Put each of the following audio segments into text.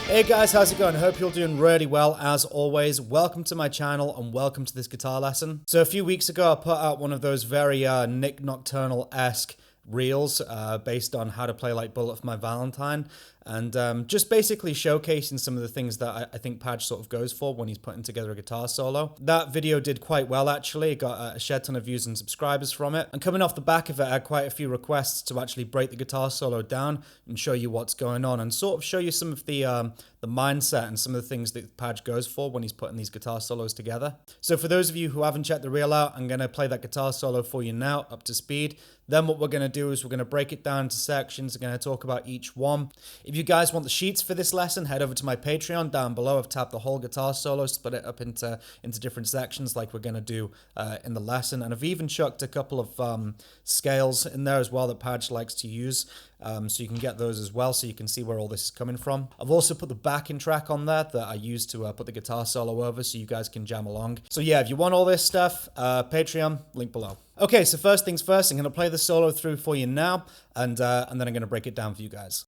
Hey guys, how's it going? Hope you're doing really well as always. Welcome to my channel and welcome to this guitar lesson. So a few weeks ago I put out one of those very Nick Nocturnal-esque reels based on how to play like Bullet for My Valentine, and just basically showcasing some of the things that I think Padge sort of goes for when he's putting together a guitar solo. That video did quite well actually, got a shed ton of views and subscribers from it, and coming off the back of it I had quite a few requests to actually break the guitar solo down and show you what's going on and sort of show you some of the mindset and some of the things that Padge goes for when he's putting these guitar solos together. So for those of you who haven't checked the reel out, I'm going to play that guitar solo for you now up to speed. Then what we're going to do is we're going to break it down into sections. We're going to talk about each one. If you guys want the sheets for this lesson, head over to my Patreon down below. I've tabbed the whole guitar solo, split it up into different sections like we're going to do in the lesson. And I've even chucked a couple of scales in there as well that Padge likes to use. So you can get those as well so you can see where all this is coming from. I've also put the backing track on there that I use to put the guitar solo over so you guys can jam along. So yeah, if you want all this stuff, Patreon, link below. Okay, so first things first, I'm going to play the solo through for you now, and then I'm going to break it down for you guys.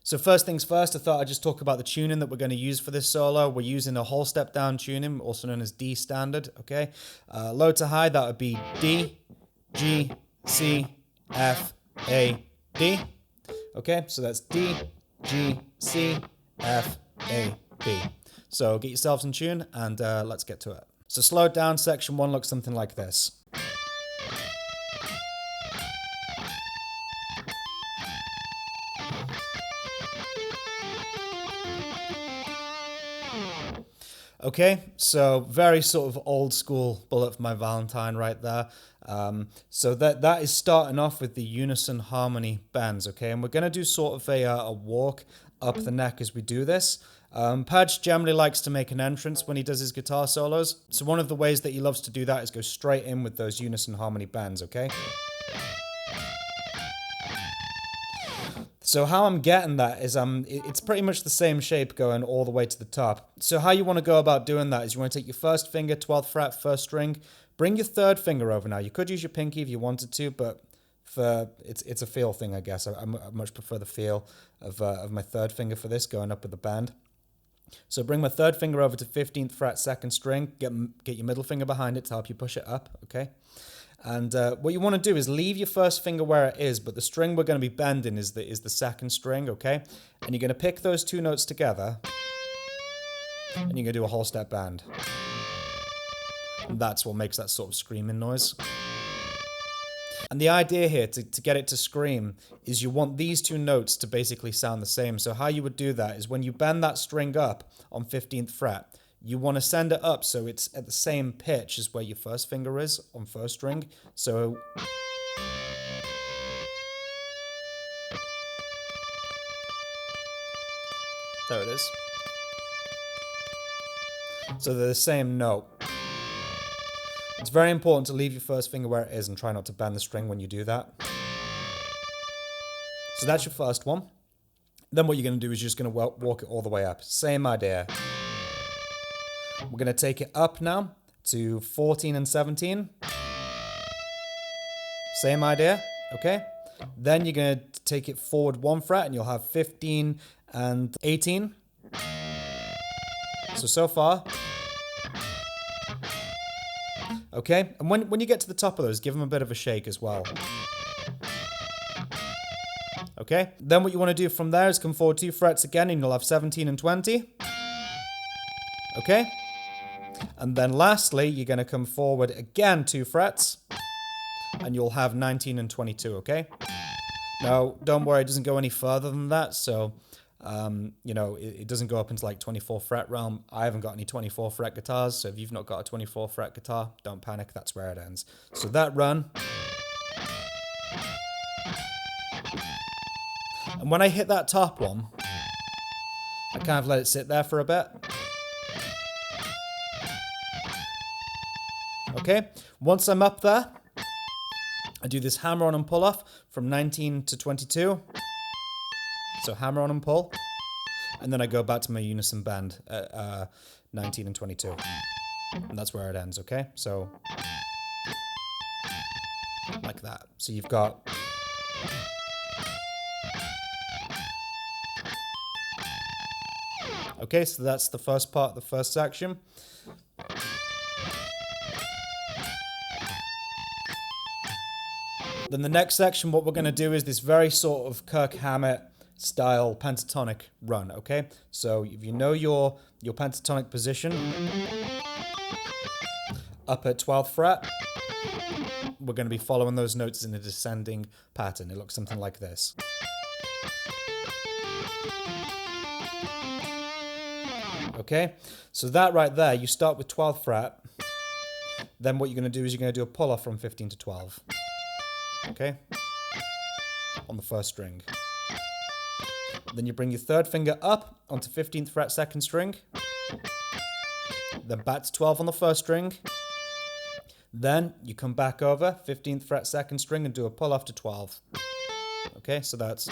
So first things first, I thought I'd just talk about the tuning that we're going to use for this solo. We're using a whole step down tuning, also known as D standard, okay? Low to high, that would be D, G, C, F, A, D. Okay, so that's D, G, C, F, A, B. So get yourselves in tune and let's get to it. So slowed down, section 1 looks something like this. Okay, so very sort of old school Bullet for My Valentine right there. So that is starting off with the Unison harmony bends, okay? And we're going to do sort of a walk up the neck as we do this. Padge generally likes to make an entrance when he does his guitar solos. So one of the ways that he loves to do that is go straight in with those Unison harmony bends, okay? So how I'm getting that is it's pretty much the same shape going all the way to the top. So how you want to go about doing that is you want to take your first finger, 12th fret, first string, bring your third finger over now. You could use your pinky if you wanted to, but it's a feel thing, I guess. I much prefer the feel of my third finger for this, going up with the bend. So bring my third finger over to 15th fret, second string, get your middle finger behind it to help you push it up, okay? And what you want to do is leave your first finger where it is, but the string we're going to be bending is the second string, okay? And you're going to pick those two notes together, and you're going to do a whole step bend. And that's what makes that sort of screaming noise. And the idea here to get it to scream is you want these two notes to basically sound the same. So how you would do that is when you bend that string up on 15th fret, you want to send it up so it's at the same pitch as where your first finger is on first string. So there it is. So they're the same note. It's very important to leave your first finger where it is and try not to bend the string when you do that. So that's your first one. Then what you're going to do is you're just going to walk it all the way up. Same idea. We're going to take it up now to 14 and 17. Same idea, okay? Then you're going to take it forward 1 fret and you'll have 15 and 18. So far. Okay, and when you get to the top of those, give them a bit of a shake as well. Okay, then what you want to do from there is come forward 2 frets again and you'll have 17 and 20. Okay? And then lastly, you're going to come forward again 2 frets, and you'll have 19 and 22, okay? Now, don't worry, it doesn't go any further than that, so, you know, it doesn't go up into like 24 fret realm. I haven't got any 24 fret guitars, so if you've not got a 24 fret guitar, don't panic, that's where it ends. So that run. And when I hit that top one, I kind of let it sit there for a bit. Okay, once I'm up there, I do this hammer on and pull off from 19 to 22. So hammer on and pull. And then I go back to my unison bend at 19 and 22. And that's where it ends, okay? So, like that. So you've got... Okay, so that's the first part, the first section. Then the next section, what we're going to do is this very sort of Kirk Hammett style pentatonic run, okay? So if you know your pentatonic position, up at 12th fret, we're going to be following those notes in a descending pattern. It looks something like this. Okay, so that right there, you start with 12th fret. Then what you're going to do is you're going to do a pull off from 15 to 12. Okay, on the first string. Then you bring your third finger up onto 15th fret, second string. Then back to 12 on the first string. Then you come back over 15th fret, second string, and do a pull off to 12. Okay, so that's...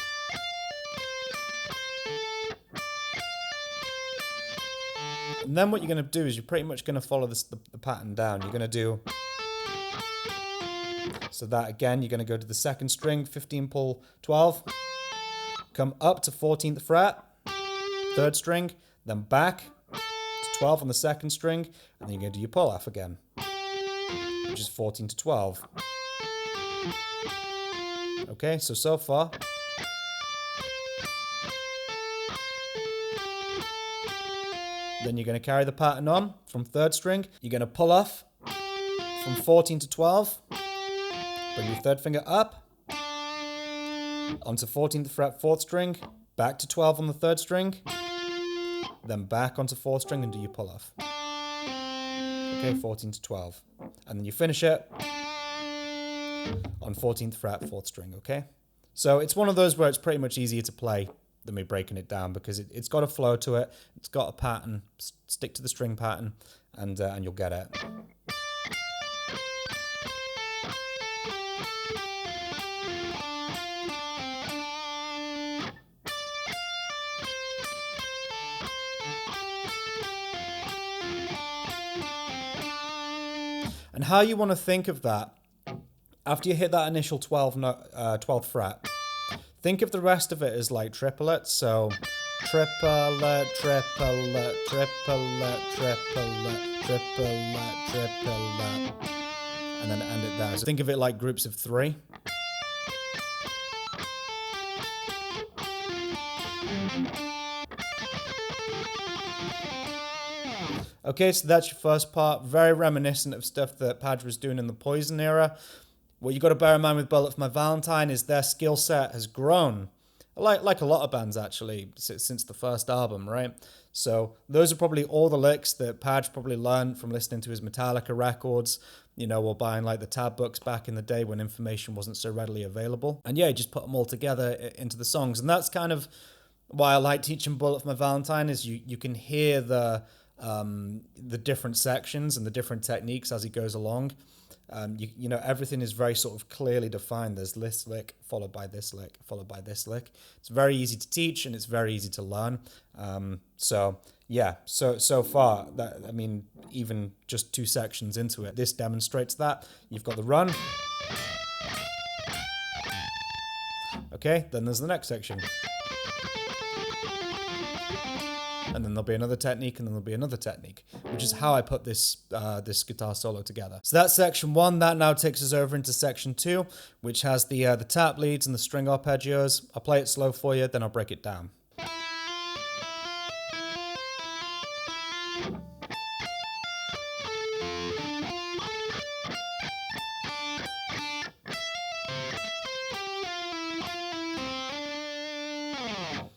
And then what you're going to do is you're pretty much going to follow this, the pattern down. You're going to do... So that again, you're going to go to the second string, 15 pull 12. Come up to 14th fret, third string, then back to 12 on the second string, and then you're going to do your pull off again, which is 14 to 12. Okay, so far. Then you're going to carry the pattern on from third string. You're going to pull off from 14 to 12. Bring your third finger up onto 14th fret, fourth string, back to 12 on the third string, then back onto fourth string and do your pull off. Okay, 14 to 12. And then you finish it on 14th fret, fourth string, okay? So it's one of those where it's pretty much easier to play than me breaking it down because it's got a flow to it, it's got a pattern, stick to the string pattern, and you'll get it. And how you want to think of that, after you hit that initial 12th fret, think of the rest of it as like triplets. So triplet, triplet, triplet, triplet, triplet, triplet, and then end it there. So think of it like groups of 3. Okay, so that's your first part. Very reminiscent of stuff that Padge was doing in the Poison era. What you got to bear in mind with Bullet for My Valentine is their skill set has grown, like a lot of bands actually, since the first album, right? So those are probably all the licks that Padge probably learned from listening to his Metallica records, you know, or buying like the tab books back in the day when information wasn't so readily available. And yeah, just put them all together into the songs. And that's kind of why I like teaching Bullet for My Valentine is you can hear the different sections and the different techniques as he goes along. You know, everything is very sort of clearly defined. There's this lick, followed by this lick, followed by this lick. It's very easy to teach and it's very easy to learn. So yeah, so far, that, I mean, even just 2 sections into it, this demonstrates that. You've got the run. Okay, then there's the next section. And then there'll be another technique, and then there'll be another technique, which is how I put this this guitar solo together. So that's section 1. That now takes us over into section 2, which has the tap leads and the string arpeggios. I'll play it slow for you, then I'll break it down.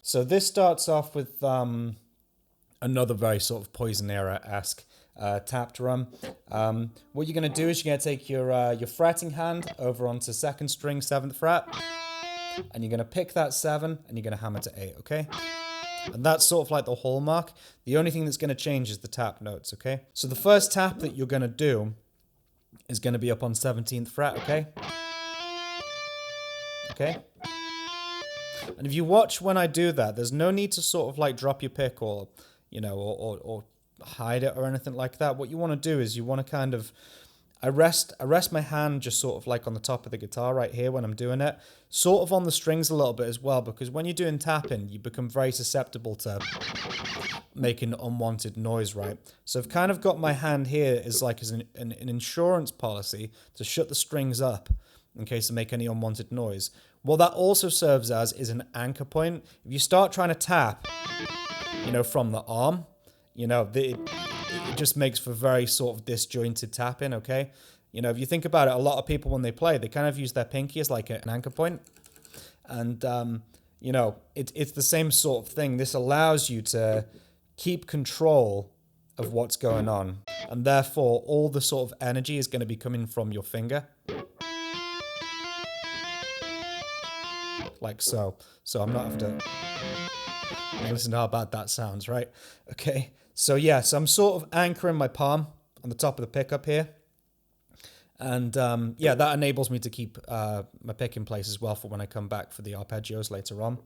So this starts off with another very sort of Poison era-esque tap drum. What you're going to do is you're going to take your fretting hand over onto second string, 7th fret, and you're going to pick that 7 and you're going to hammer to 8, okay? And that's sort of like the hallmark. The only thing that's going to change is the tap notes, okay? So the first tap that you're going to do is going to be up on 17th fret, okay? okay? And if you watch when I do that, there's no need to sort of like drop your pick or, you know, or hide it or anything like that. What you want to do is you want to kind of, I rest my hand just sort of like on the top of the guitar right here when I'm doing it, sort of on the strings a little bit as well, because when you're doing tapping, you become very susceptible to making unwanted noise, right? So I've kind of got my hand here as like as an insurance policy to shut the strings up in case they make any unwanted noise. What that also serves as is an anchor point. If you start trying to tap, you know, from the arm, you know, it just makes for very sort of disjointed tapping, okay? You know, if you think about it, a lot of people when they play, they kind of use their pinky as like an anchor point. And, you know, it's the same sort of thing. This allows you to keep control of what's going on. And therefore, all the sort of energy is going to be coming from your finger. Like so. So I'm not having to listen to how bad that sounds, right? Okay. So yeah, so I'm sort of anchoring my palm on the top of the pickup here. And yeah, that enables me to keep my pick in place as well for when I come back for the arpeggios later on.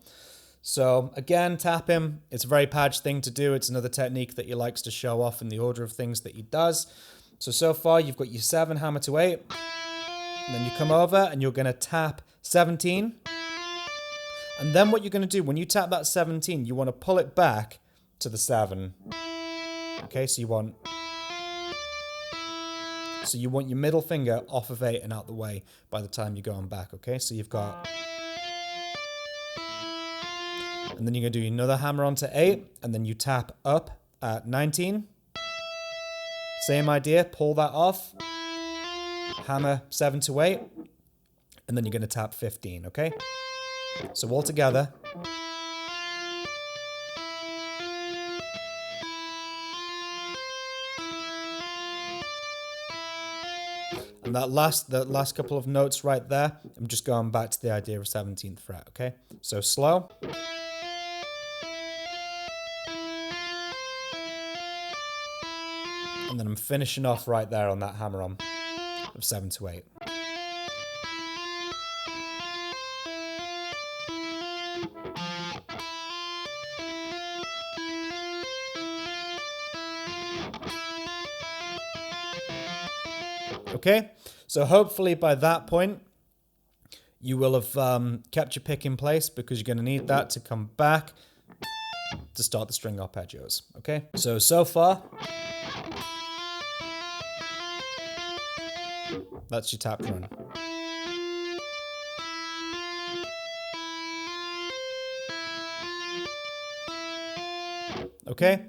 So again, tap him. It's a very Padge thing to do. It's another technique that he likes to show off in the order of things that he does. So far you've got your 7 hammer to 8. And then you come over and you're going to tap 17. And then what you're going to do, when you tap that 17, you want to pull it back to the 7. Okay, so you want your middle finger off of 8 and out the way by the time you're going back, okay? So you've got... And then you're going to do another hammer onto 8, and then you tap up at 19. Same idea, pull that off. Hammer 7 to 8. And then you're going to tap 15, okay? So all together. And the last couple of notes right there, I'm just going back to the idea of 17th fret, okay? So slow. And then I'm finishing off right there on that hammer-on of 7 to 8. Okay, so hopefully by that point, you will have kept your pick in place because you're going to need that to come back to start the string arpeggios. Okay, so far, that's your tap run. Okay.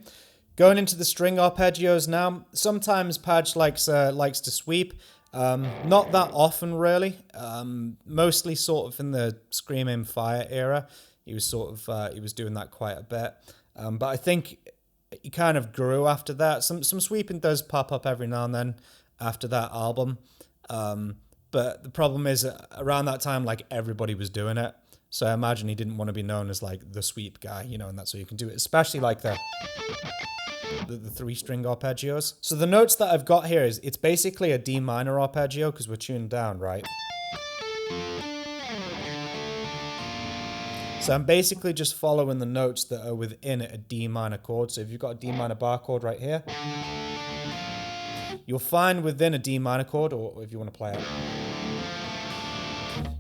Going into the string arpeggios now. Sometimes Padge likes to sweep. Not that often, really. Mostly sort of in the Scream Aim Fire era. He was doing that quite a bit. But I think he kind of grew after that. Some sweeping does pop up every now and then after that album. But the problem is around that time, like everybody was doing it. So I imagine he didn't want to be known as like the sweep guy, you know, and that's how you can do it, especially like the 3-string arpeggios. So the notes that I've got here is, it's basically a D minor arpeggio because we're tuned down, right? So I'm basically just following the notes that are within a D minor chord. So if you've got a D minor bar chord right here, you'll find within a D minor chord, or if you want to play it,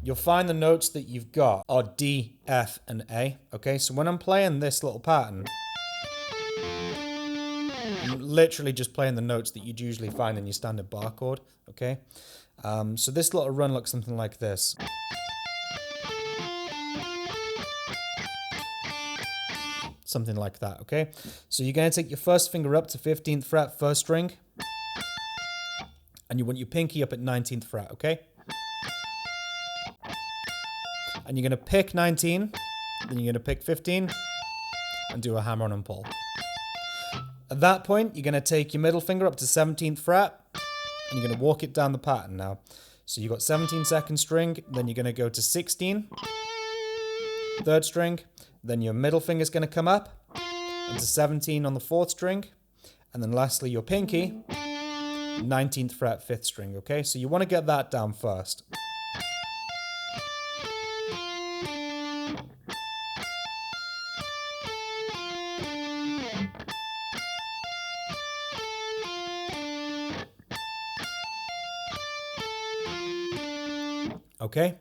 you'll find the notes that you've got are D, F, and A. Okay, so when I'm playing this little pattern, I'm literally just playing the notes that you'd usually find in your standard bar chord, okay? So this little run looks something like this. Something like that, okay? So you're going to take your first finger up to 15th fret, first string, and you want your pinky up at 19th fret, okay? And you're going to pick 19, then you're going to pick 15, and do a hammer-on and pull. At that point, you're going to take your middle finger up to 17th fret, and you're going to walk it down the pattern now. So you've got 17 second string, then you're going to go to 16, third string, then your middle finger's going to come up, and to 17 on the 4th string, and then lastly your pinky, 19th fret, 5th string, okay? So you want to get that down first. Okay?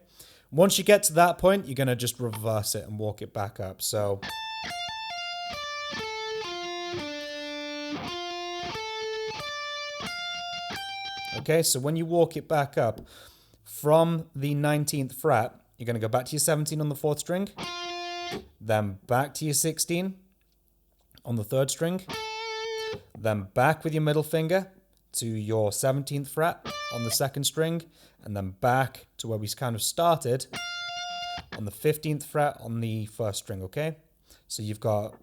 Once you get to that point, you're going to just reverse it and walk it back up. So... Okay, so when you walk it back up from the 19th fret, you're going to go back to your 17 on the 4th string, then back to your 16 on the 3rd string, then back with your middle finger to your 17th fret on the 2nd string, and then back to where we kind of started on the 15th fret on the 1st string, okay? So you've got...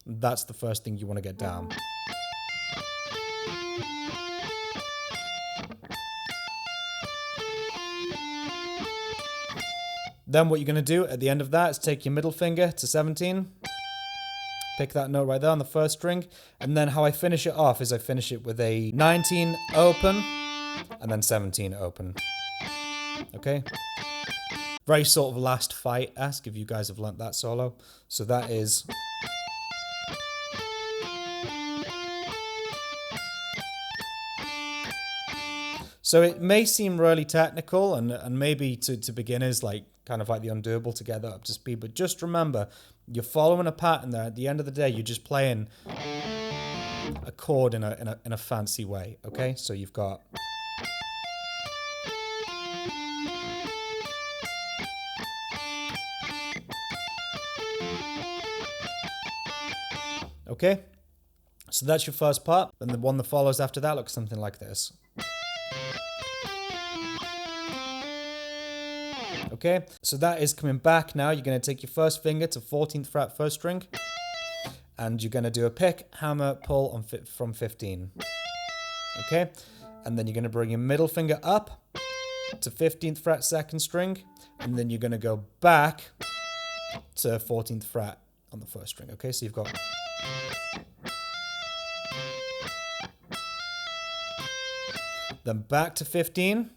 That's the first thing you want to get down. Then what you're going to do at the end of that is take your middle finger to 17, pick that note right there on the 1st string, and then how I finish it off is I finish it with a 19 open, and then 17 open. Okay? Very sort of Last Fight-esque, if you guys have learnt that solo. So that is... So it may seem really technical and maybe to beginners like kind of like the undoable to get that up to speed, but just remember, you're following a pattern there. At the end of the day, you're just playing a chord in a fancy way, okay? So you've got... Okay? So that's your first part, and the one that follows after that looks something like this. Okay, so that is coming back now. You're going to take your first finger to 14th fret 1st string, and you're going to do a pick, hammer, pull on from 15. Okay, and then you're going to bring your middle finger up to 15th fret 2nd string, and then you're going to go back to 14th fret on the 1st string. Okay, so you've got... Then back to 15.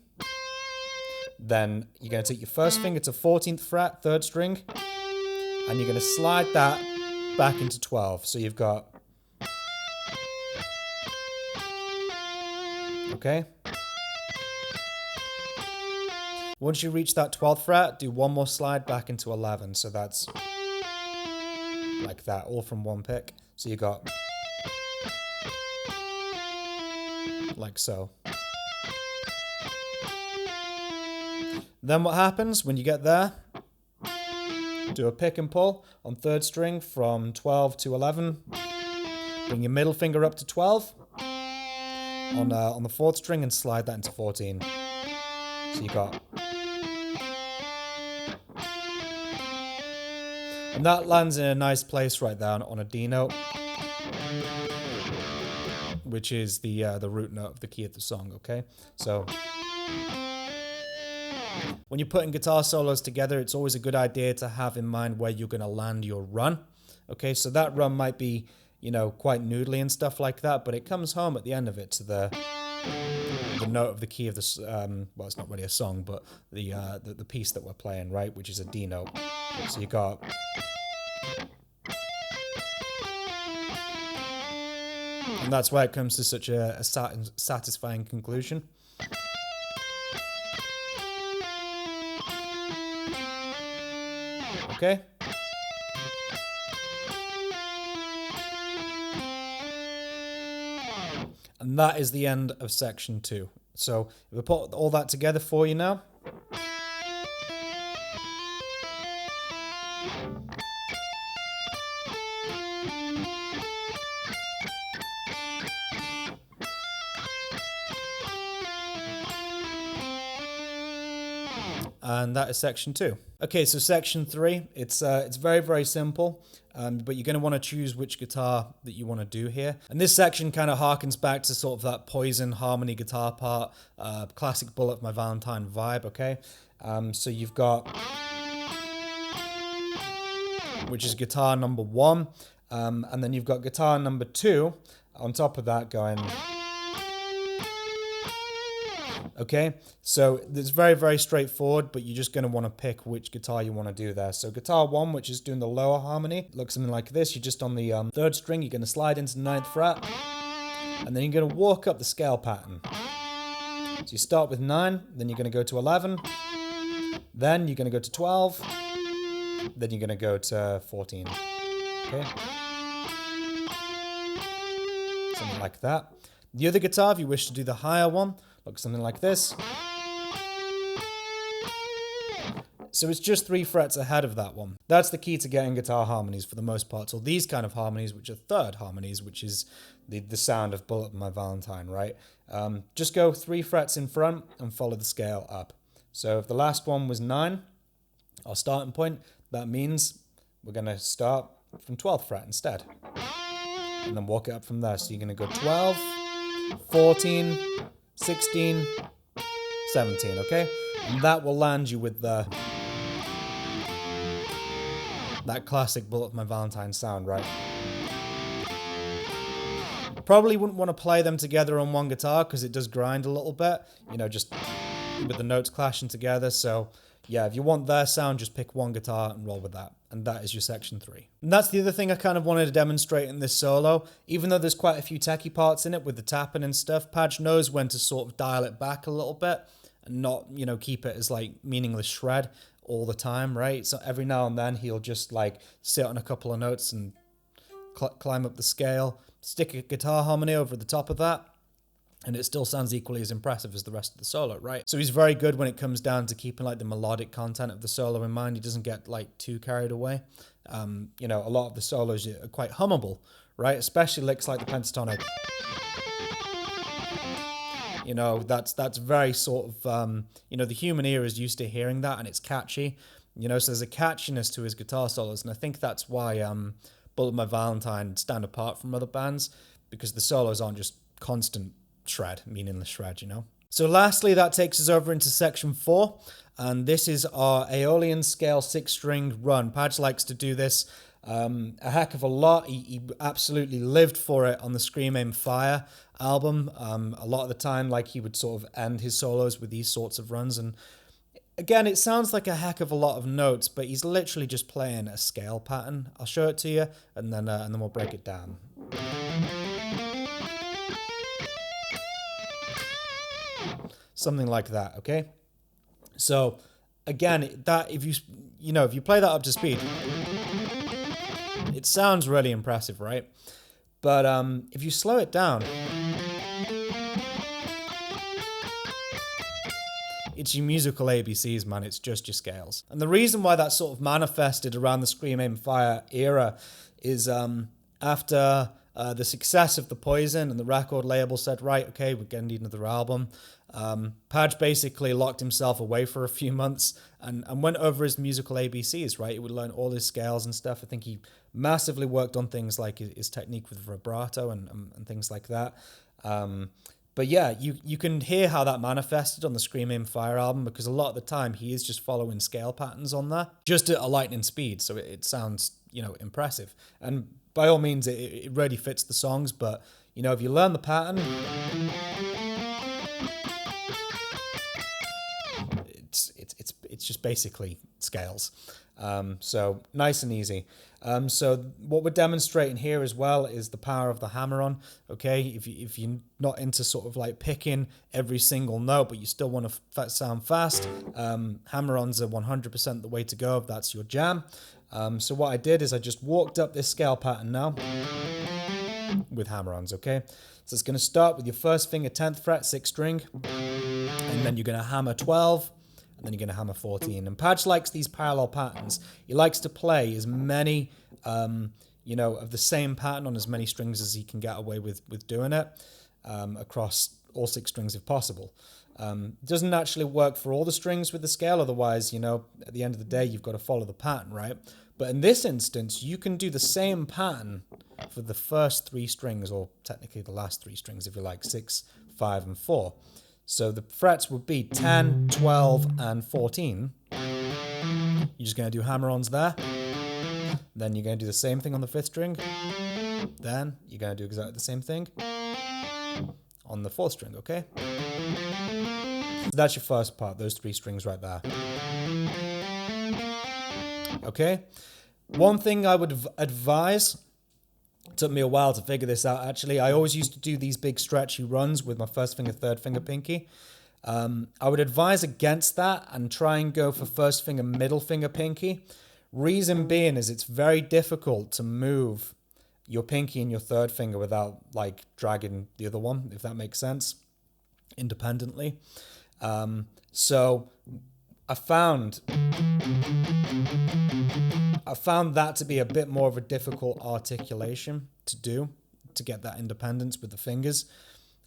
Then you're going to take your first finger to 14th fret, 3rd string, and you're going to slide that back into 12. So you've got... Okay? Once you reach that 12th fret, do one more slide back into 11. So that's like that, all from one pick. So you got... like so. Then what happens when you get there? Do a pick and pull on 3rd string from 12 to 11. Bring your middle finger up to 12 on the 4th string and slide that into 14. So you got... And that lands in a nice place right there on a D note, which is the root note of the key of the song, okay? So... When you're putting guitar solos together, it's always a good idea to have in mind where you're going to land your run. Okay, so that run might be, you know, quite noodly and stuff like that, but it comes home at the end of it to the note of the key of the, well, it's not really a song, but the piece that we're playing, right, which is a D note. So you got... And that's why it comes to such a satisfying conclusion. Okay. And that is the end of section 2. So if we put all that together for you now. And that is section 2. Okay, so section 3, it's very, very simple, but you're going to want to choose which guitar that you want to do here. And this section kind of harkens back to sort of that Poison harmony guitar part, classic Bullet My Valentine vibe, okay? So you've got, which is guitar number 1, and then you've got guitar number 2 on top of that going... Okay, so it's very, very straightforward, but you're just going to want to pick which guitar you want to do there. So guitar 1, which is doing the lower harmony, looks something like this. You're just on the 3rd string, you're going to slide into the 9th fret, And then you're going to walk up the scale pattern. So you start with 9, then you're going to go to 11, then you're going to go to 12, then you're going to go to 14. Okay? Something like that. The other guitar, if you wish to do the higher one, looks something like this. So it's just 3 frets ahead of that one. That's the key to getting guitar harmonies for the most part. So these kind of harmonies, which are third harmonies, which is the sound of Bullet My Valentine, right? Just go 3 frets in front and follow the scale up. So if the last one was 9, our starting point, that means we're going to start from 12th fret instead. And then walk it up from there. So you're going to go 12, 14, 16, 17, okay? And that will land you with that classic Bullet My Valentine sound, right? Probably wouldn't want to play them together on one guitar because it does grind a little bit, you know, just with the notes clashing together. So yeah, if you want their sound, just pick one guitar and roll with that. And that is your section 3. And that's the other thing I kind of wanted to demonstrate in this solo. Even though there's quite a few techie parts in it with the tapping and stuff, Padge knows when to sort of dial it back a little bit and not, you know, keep it as like meaningless shred all the time, right? So every now and then he'll just like sit on a couple of notes and climb up the scale, stick a guitar harmony over the top of that, and it still sounds equally as impressive as the rest of the solo, right? So he's very good when it comes down to keeping like the melodic content of the solo in mind. He doesn't get like too carried away. You know, a lot of the solos are quite hummable, right? Especially licks like the pentatonic. You know, that's very sort of, you know, the human ear is used to hearing that, and it's catchy. You know, so there's a catchiness to his guitar solos, and I think that's why Bullet My Valentine stand apart from other bands, because the solos aren't just constant shred, meaningless shred, you know. So lastly, that takes us over into section 4, and this is our Aeolian scale 6-string run. Padge likes to do this a heck of a lot. He absolutely lived for it on the Scream Aim Fire album. A lot of the time, like, he would sort of end his solos with these sorts of runs, and again, it sounds like a heck of a lot of notes, but he's literally just playing a scale pattern. I'll show it to you, and then we'll break it down. Something like that, okay? So again, that if you play that up to speed, it sounds really impressive, right? But if you slow it down, it's your musical ABCs, man. It's just your scales. And the reason why that sort of manifested around the Scream Aim Fire era is after the success of The Poison, and the record label said, right, okay, we're going to need another album. Padge basically locked himself away for a few months and went over his musical ABCs, right? He would learn all his scales and stuff. I think he massively worked on things like his technique with vibrato and things like that. But yeah, you can hear how that manifested on the Scream Aim Fire album, because a lot of the time he is just following scale patterns on there, just at a lightning speed. So it sounds, you know, impressive. And by all means, it really fits the songs. But, you know, if you learn the pattern, it's just basically scales. So nice and easy. So what we're demonstrating here as well is the power of the hammer-on. Okay, if you're not into sort of like picking every single note, but you still want to sound fast, hammer-ons are 100% the way to go if that's your jam. So what I did is I just walked up this scale pattern now with hammer-ons. Okay, so it's going to start with your first finger 10th fret, 6th string, and then you're going to hammer 12. And then you're going to hammer 14. And Padge likes these parallel patterns. He likes to play as many, you know, of the same pattern on as many strings as he can get away with doing it, across all 6 strings if possible. It doesn't actually work for all the strings with the scale. Otherwise, you know, at the end of the day, you've got to follow the pattern, right? But in this instance, you can do the same pattern for the first 3 strings, or technically the last 3 strings, if you like, 6, 5, and 4. So the frets would be 10, 12, and 14. You're just going to do hammer-ons there. Then you're going to do the same thing on the 5th string. Then you're going to do exactly the same thing on the 4th string, okay? So that's your first part, those 3 strings right there. Okay? One thing I would advise Took me a while to figure this out, actually. I always used to do these big stretchy runs with my first finger, third finger, pinky. I would advise against that and try and go for first finger, middle finger, pinky. Reason being is it's very difficult to move your pinky and your third finger without like dragging the other one, if that makes sense, independently. So I found that to be a bit more of a difficult articulation to do, to get that independence with the fingers.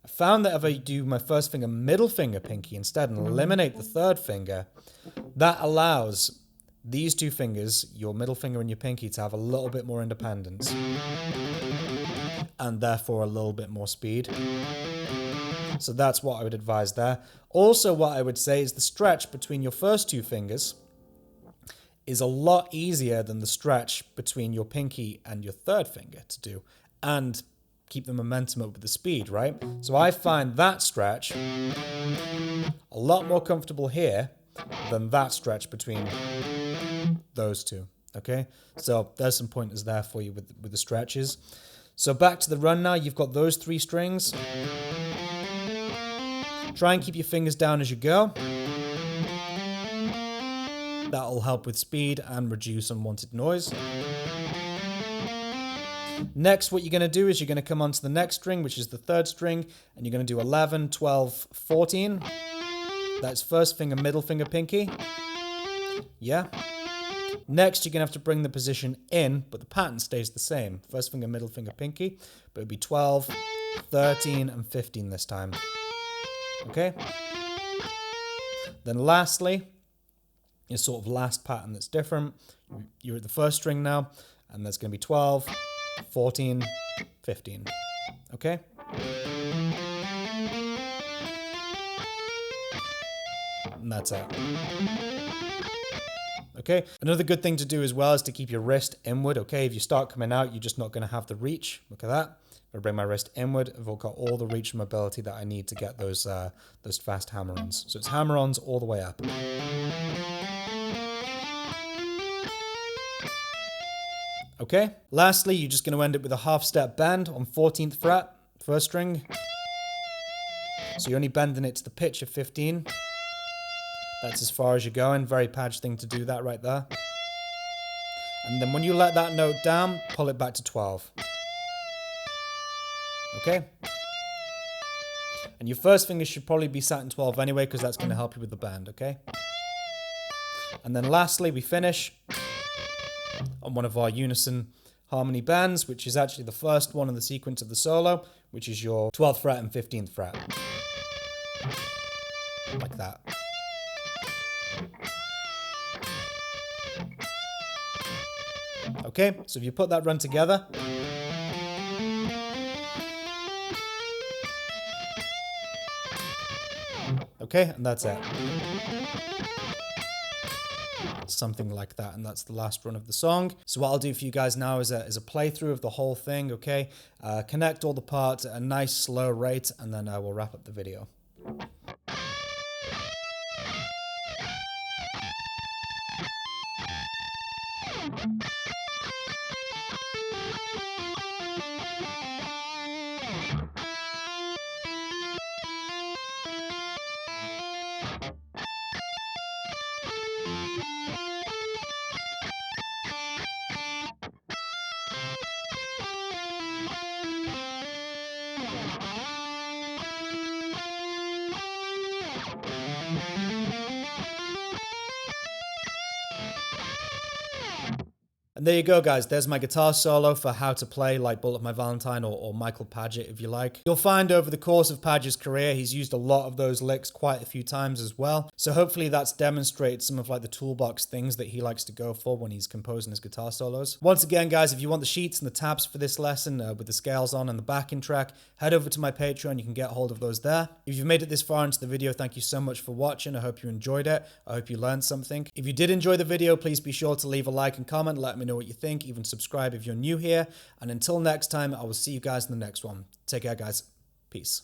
I found that if I do my first finger, middle finger, pinky instead and eliminate the third finger, that allows these two fingers, your middle finger and your pinky, to have a little bit more independence and therefore a little bit more speed. So that's what I would advise there. Also, what I would say is the stretch between your first two fingers is a lot easier than the stretch between your pinky and your third finger to do and keep the momentum up with the speed, right? So I find that stretch a lot more comfortable here than that stretch between those two, okay? So there's some pointers there for you with the stretches. So back to the run now. You've got those three strings. Try and keep your fingers down as you go. That'll help with speed and reduce unwanted noise. Next, what you're going to do is you're going to come onto the next string, which is the third string, and you're going to do 11, 12, 14. That's first finger, middle finger, pinky. Yeah. Next, you're going to have to bring the position in, but the pattern stays the same. First finger, middle finger, pinky, but it'll be 12, 13, and 15 this time. Okay? Then lastly, your sort of last pattern that's different. You're at the first string now, and there's going to be 12, 14, 15. Okay? And that's it. Okay? Another good thing to do as well is to keep your wrist inward. Okay? If you start coming out, you're just not going to have the reach. Look at that. I'm going to bring my wrist inward. I've got all the reach and mobility that I need to get those fast hammer-ons. So it's hammer-ons all the way up. Okay? Lastly, you're just going to end up with a half-step bend on 14th fret, first string. So you're only bending it to the pitch of 15. That's as far as you're going. Very Padge thing to do that right there. And then when you let that note down, pull it back to 12. Okay? And your first finger should probably be sat in 12 anyway, because that's going to help you with the bend, okay? And then lastly, we finish on one of our Unison harmony bends, which is actually the first one in the sequence of the solo, which is your 12th fret and 15th fret. Like that. Okay, so if you put that run together, okay, and that's it. Something like that, and that's the last run of the song. So what I'll do for you guys now is a playthrough of the whole thing, okay? Connect all the parts at a nice slow rate, and then we'll wrap up the video. And there you go, guys. There's my guitar solo for how to play like Bullet My Valentine or Michael Padgett, if you like. You'll find over the course of Padgett's career, he's used a lot of those licks quite a few times as well. So hopefully that's demonstrates some of like the toolbox things that he likes to go for when he's composing his guitar solos. Once again, guys, if you want the sheets and the tabs for this lesson with the scales on and the backing track, head over to my Patreon. You can get hold of those there. If you've made it this far into the video, thank you so much for watching. I hope you enjoyed it. I hope you learned something. If you did enjoy the video, please be sure to leave a like and comment. Let me know what you think. Even subscribe if you're new here. And until next time, I will see you guys in the next one. Take care, guys. Peace.